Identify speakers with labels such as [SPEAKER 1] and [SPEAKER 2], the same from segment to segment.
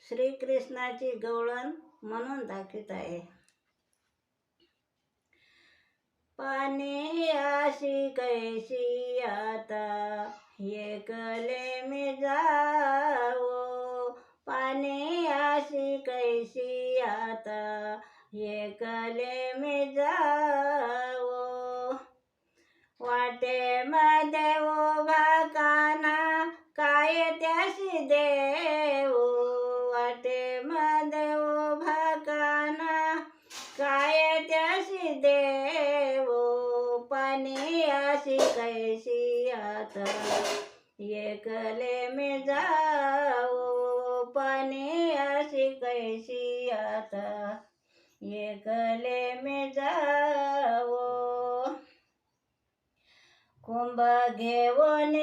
[SPEAKER 1] श्रीकृष्णाची गवळण म्हणून दाखवित आहे. पाने अशी कैसी आता एकले मी जाओ, पाने अशी कैसी आता एकले मी जाओ. वाटेमध्ये उभा कान्हा काय त्याशी देऊ, वाटेमध्ये उभा कान्हा काय त्याशी देऊ. पाने अशी कैसी आता एकले मी जाऊ, पाने अशी कैसी आता एकले मी जाऊ. कुंभ घेऊन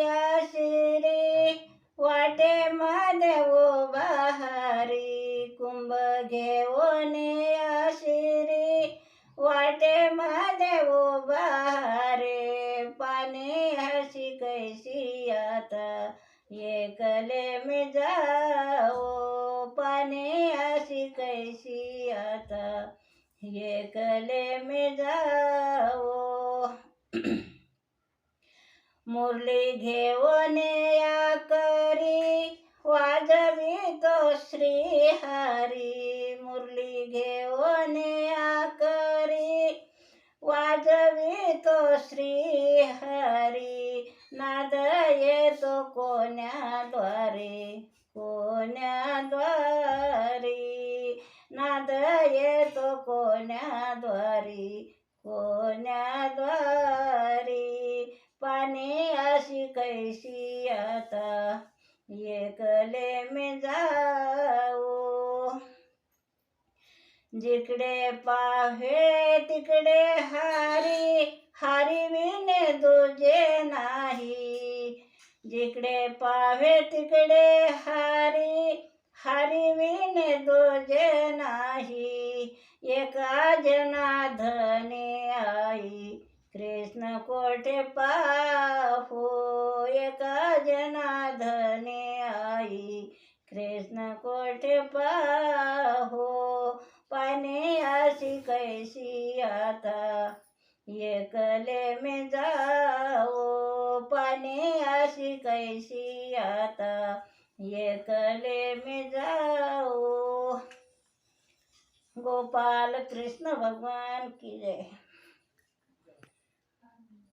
[SPEAKER 1] अशिरी वाटेमध्ये उभा हरी, कुंभ घेऊन अशिरी वाटेमध्ये उभा हरी. पाने अशी कैसी आता एकले मी जाओ, पाने अशी कैसी आता एकले मी जाओ. मुरली घेऊन या करी वाजवितो श्री हरी, मुरली घेऊन या करी वाजवितो श्री हरी. नाद येतो कोण्याद्वारे, कोण्याद्वारे नाद येतो कोण्याद्वारे, कोण्याद्वारे. पाने अशी कैसी आता एकले मी जाऊ. जिकडे पाहे तिकडे हरी, हरी विने दुजे नाही. जिकडे पाहे तिकडे हरी, हरी विने दुजे नाही. एका जनार्दने आई कृष्ण कोठे पाहू, एका जनार्दने आई कृष्ण कोठे पाहू. पाने अशी कैसी आता एकले मी जाऊ, पाने अशी कैसी आता एकले मी जाऊ. गोपाल कृष्ण भगवान की जय.